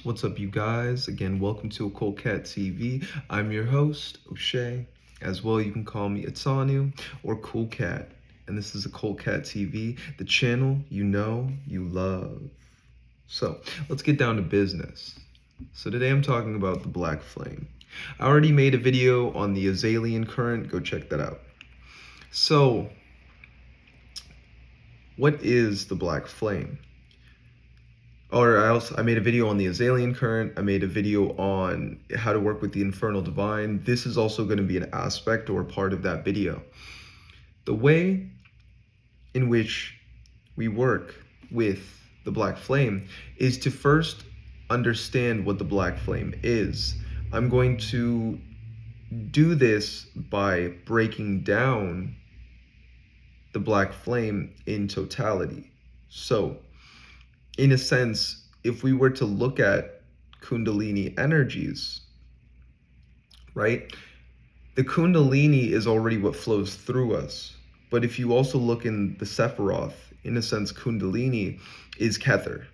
What's up, you guys? Again, welcome to OccultcatTv. I'm your host, O'Shea. As well, you can call me Atanu or Cool Cat. And this is OccultcatTV, the channel you know you love. So, let's get down to business. So today I'm talking about the Black Flame. I already made a video on the Azalian current. Go check that out. So, what is the Black Flame? I made a video on the Azalian current. I made a video on how to work with the Infernal Divine. This is also going to be an aspect or part of that video. The way in which we work with the Black Flame is to first understand what the Black Flame is. I'm going to do this by breaking down the Black Flame in totality. So, in a sense, if we were to look at Kundalini energies, right? The Kundalini is already what flows through us. But if you also look in the Sephiroth, in a sense, Kundalini is Kether,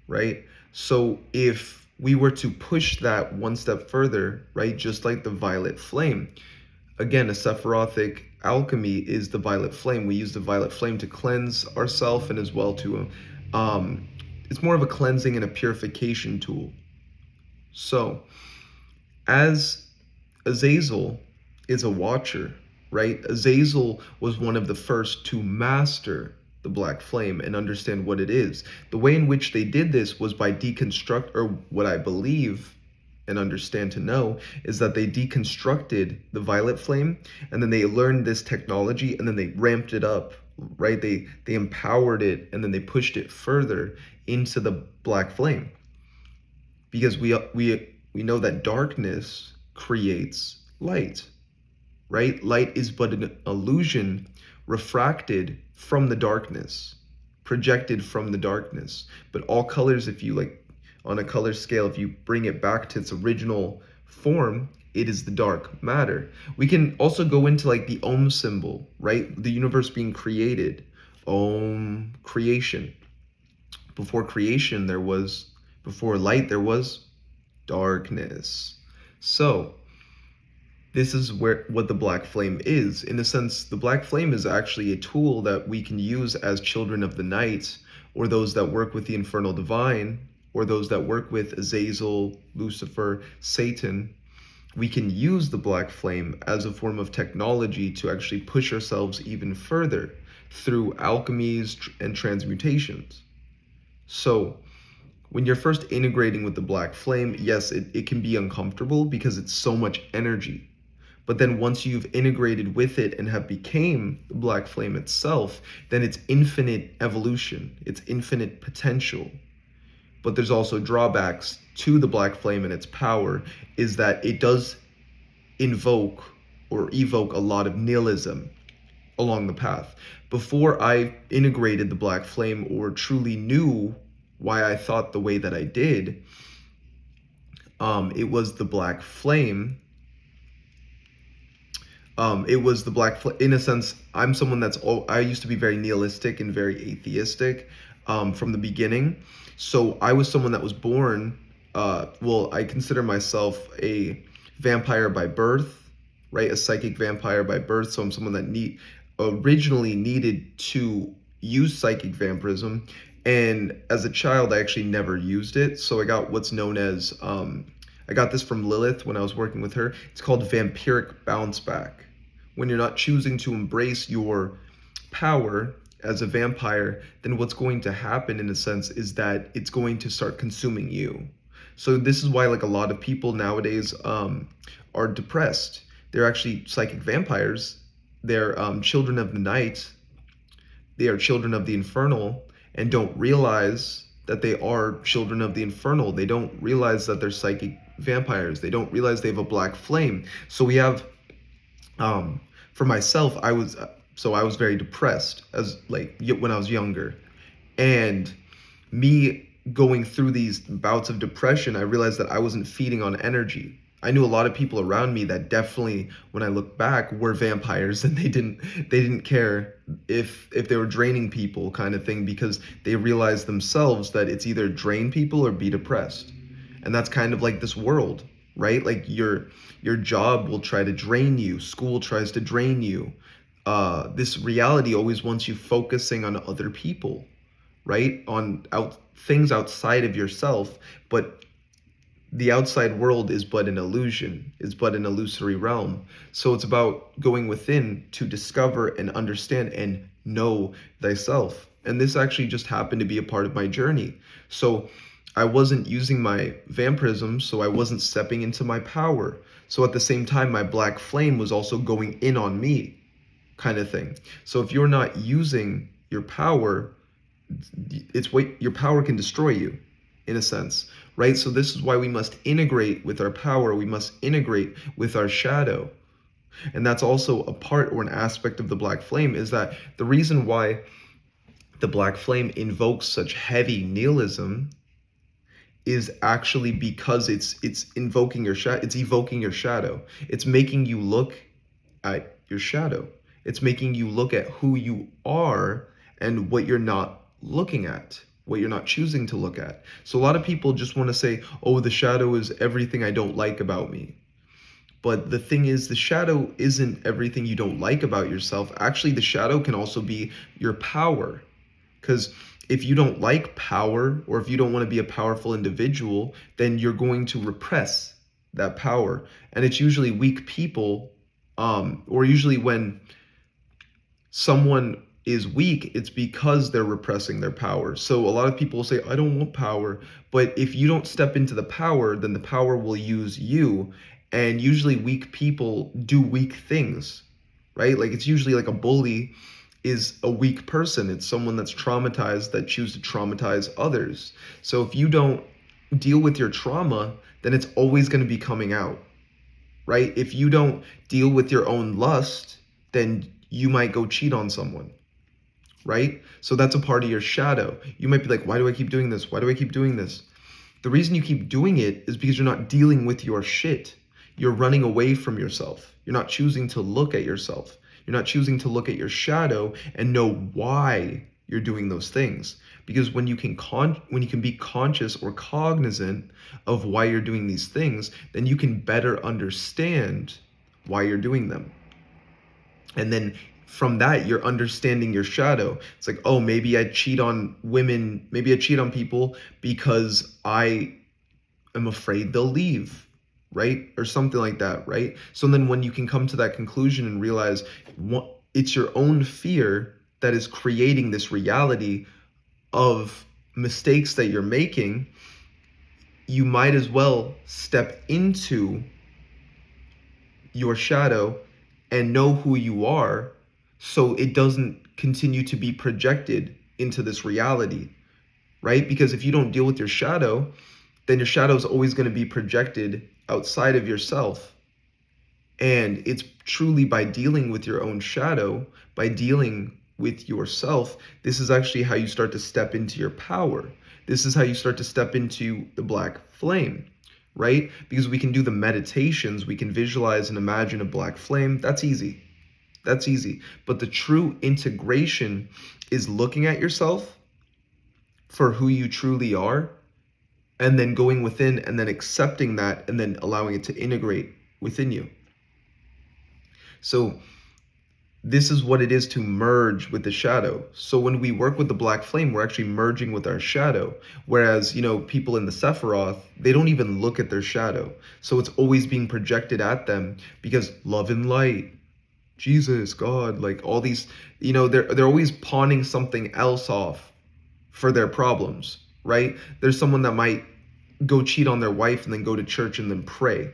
right? So if we were to push that one step further, right, just like the violet flame, again, a Sephirothic alchemy is the violet flame. We use the violet flame to cleanse ourselves and as well to it's more of a cleansing and a purification tool. So, as Azazel is a watcher, right? Azazel was one of the first to master the Black Flame and understand what it is. The way in which they did this was by or what I believe and understand to know is that they deconstructed the violet flame and then they learned this technology and then they ramped it up, right? They empowered it and then they pushed it further into the Black Flame, because we know that darkness creates light, right? Light is but an illusion refracted from the darkness, projected from the darkness. But all colors, if you like on a color scale, if you bring it back to its original form, it is the dark matter. We can also go into like the Om symbol, right? The universe being created, Om, creation. Before creation, before light, there was darkness. So this is what the Black Flame is. In a sense, the Black Flame is actually a tool that we can use as children of the night, or those that work with the Infernal Divine, or those that work with Azazel, Lucifer, Satan. We can use the Black Flame as a form of technology to actually push ourselves even further through alchemies and transmutations. So when you're first integrating with the Black Flame, yes, it can be uncomfortable because it's so much energy. But then once you've integrated with it and have became the Black Flame itself, then it's infinite evolution, it's infinite potential. But there's also drawbacks to the Black Flame and its power, is that it does invoke or evoke a lot of nihilism along the path. Before I integrated the Black Flame or truly knew why I thought the way that I did, it was the Black Flame. In a sense, I'm someone I used to be very nihilistic and very atheistic from the beginning. So I was someone that was born, I consider myself a vampire by birth, right? A psychic vampire by birth. So I'm someone that originally needed to use psychic vampirism. And as a child, I actually never used it. So I got what's known as, I got this from Lilith when I was working with her. It's called vampiric bounce back. When you're not choosing to embrace your power as a vampire, then what's going to happen in a sense is that it's going to start consuming you. So this is why like a lot of people nowadays are depressed. They're actually psychic vampires. They're children of the night. They are children of the infernal and don't realize that they are children of the infernal. They don't realize that they're psychic vampires. They don't realize they have a Black Flame. So we have, for myself, I was very depressed when I was younger, and me going through these bouts of depression, I realized that I wasn't feeding on energy. I knew a lot of people around me that definitely, when I look back, were vampires, and they didn't care if they were draining people, kind of thing, because they realized themselves that it's either drain people or be depressed. And that's kind of like this world, right? Like your job will try to drain you, school tries to drain you. This reality always wants you focusing on other people, right? On things outside of yourself, but the outside world is but an illusion, is but an illusory realm. So it's about going within to discover and understand and know thyself. And this actually just happened to be a part of my journey. So I wasn't using my vampirism, so I wasn't stepping into my power. So at the same time, my black flame was also going in on me, kind of thing. So if you're not using your power, your power can destroy you, in a sense, right? So this is why we must integrate with our power. We must integrate with our shadow. And that's also a part or an aspect of the black flame, is that the reason why the black flame invokes such heavy nihilism is actually because it's invoking your shadow. It's evoking your shadow. It's making you look at your shadow. It's making you look at who you are and what you're not looking at, what you're not choosing to look at. So a lot of people just want to say, oh, the shadow is everything I don't like about me. But the thing is, the shadow isn't everything you don't like about yourself. Actually, the shadow can also be your power. Because if you don't like power, or if you don't want to be a powerful individual, then you're going to repress that power. And it's usually weak people, or usually when someone is weak, it's because they're repressing their power. So a lot of people say, I don't want power. But if you don't step into the power, then the power will use you. And usually weak people do weak things, right? Like it's usually like a bully is a weak person. It's someone that's traumatized that chooses to traumatize others. So if you don't deal with your trauma, then it's always going to be coming out, right? If you don't deal with your own lust, then you might go cheat on someone, right? So that's a part of your shadow. You might be like, why do I keep doing this? Why do I keep doing this? The reason you keep doing it is because you're not dealing with your shit. You're running away from yourself. You're not choosing to look at yourself. You're not choosing to look at your shadow and know why you're doing those things. Because when you can be conscious or cognizant of why you're doing these things, then you can better understand why you're doing them. And then from that, you're understanding your shadow. It's like, oh, maybe I cheat on women. Maybe I cheat on people because I am afraid they'll leave, right? Or something like that, right? So then when you can come to that conclusion and realize it's your own fear that is creating this reality of mistakes that you're making, you might as well step into your shadow and know who you are, so it doesn't continue to be projected into this reality, right? Because if you don't deal with your shadow, then your shadow is always going to be projected outside of yourself. And it's truly by dealing with your own shadow, by dealing with yourself, this is actually how you start to step into your power. This is how you start to step into the black flame, right? Because we can do the meditations, we can visualize and imagine a black flame. That's easy. That's easy. But the true integration is looking at yourself for who you truly are, and then going within and then accepting that and then allowing it to integrate within you. So this is what it is to merge with the shadow. So when we work with the black flame, we're actually merging with our shadow. Whereas, people in the Sephiroth, they don't even look at their shadow. So it's always being projected at them because love and light, Jesus, God, like all these, they're always pawning something else off for their problems, right? There's someone that might go cheat on their wife and then go to church and then pray.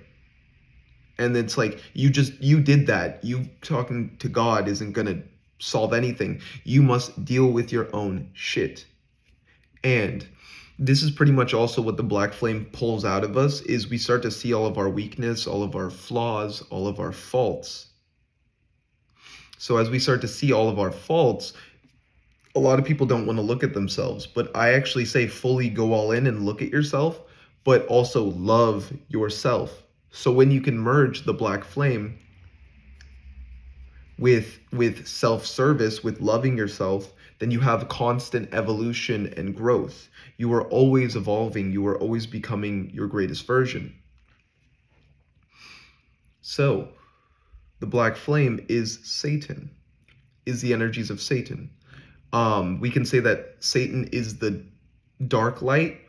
And it's like, you did that. You talking to God isn't going to solve anything. You must deal with your own shit. And this is pretty much also what the black flame pulls out of us, is we start to see all of our weakness, all of our flaws, all of our faults. So as we start to see all of our faults, a lot of people don't want to look at themselves, but I actually say fully go all in and look at yourself, but also love yourself. So when you can merge the black flame with self-service, with loving yourself, then you have constant evolution and growth. You are always evolving. You are always becoming your greatest version. So, the black flame is Satan, is the energies of Satan. We can say that Satan is the dark light,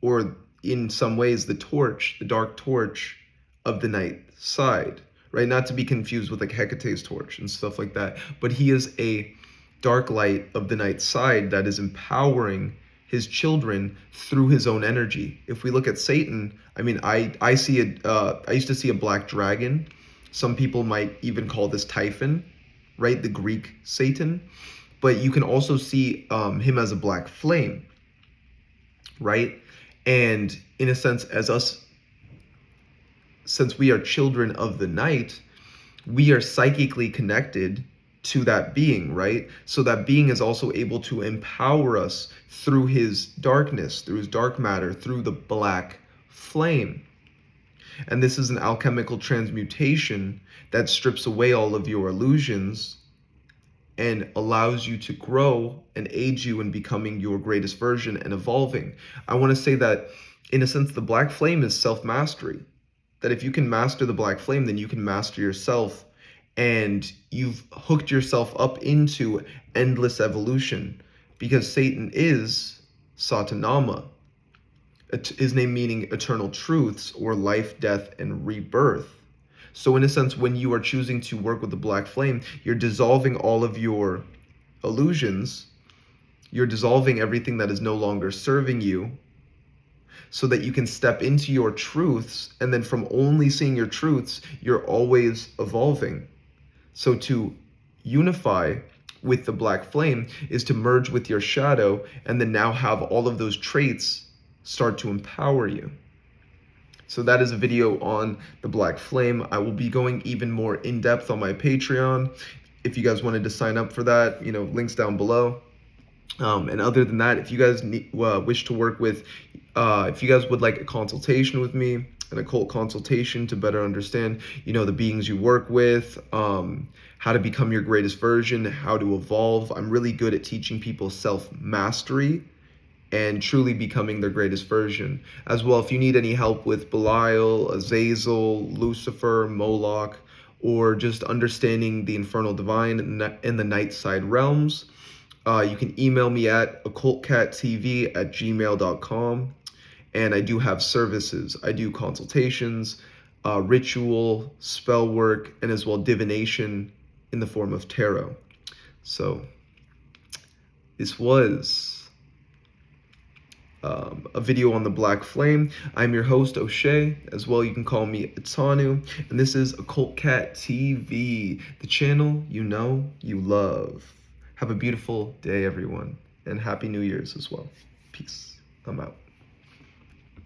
or in some ways the torch, the dark torch of the night side, right? Not to be confused with like Hecate's torch and stuff like that, but he is a dark light of the night side that is empowering his children through his own energy. If we look at Satan, I mean, I see I used to see a black dragon. Some people might even call this Typhon, right? The Greek Satan. But you can also see him as a black flame, right? And in a sense, as us, since we are children of the night, we are psychically connected to that being, right? So that being is also able to empower us through his darkness, through his dark matter, through the black flame. And this is an alchemical transmutation that strips away all of your illusions and allows you to grow and aid you in becoming your greatest version and evolving. I want to say that, in a sense, the black flame is self-mastery. That if you can master the black flame, then you can master yourself, and you've hooked yourself up into endless evolution, because Satan is Satanama, his name meaning eternal truths, or life, death, and rebirth. So in a sense, when you are choosing to work with the black flame, you're dissolving all of your illusions. You're dissolving everything that is no longer serving you, so that you can step into your truths. And then from only seeing your truths, you're always evolving. So to unify with the black flame is to merge with your shadow, and then now have all of those traits start to empower you. So that is a video on the black flame. I will be going even more in depth on my Patreon. If you guys wanted to sign up for that, links down below. And other than that, if you guys wish to work with, if you guys would like a consultation with me, an occult consultation to better understand, the beings you work with, how to become your greatest version, how to evolve. I'm really good at teaching people self-mastery and truly becoming their greatest version. As well, if you need any help with Belial, Azazel, Lucifer, Moloch, or just understanding the infernal divine and the night side realms, you can email me at OccultcatTv@gmail.com. And I do have services. I do consultations, ritual, spellwork, and as well divination in the form of tarot. So this was a video on the black flame. I'm your host, O'Shea. As well, you can call me Itanu. And this is OccultcatTV, the channel you know you love. Have a beautiful day, everyone. And Happy New Year's as well. Peace. I'm out.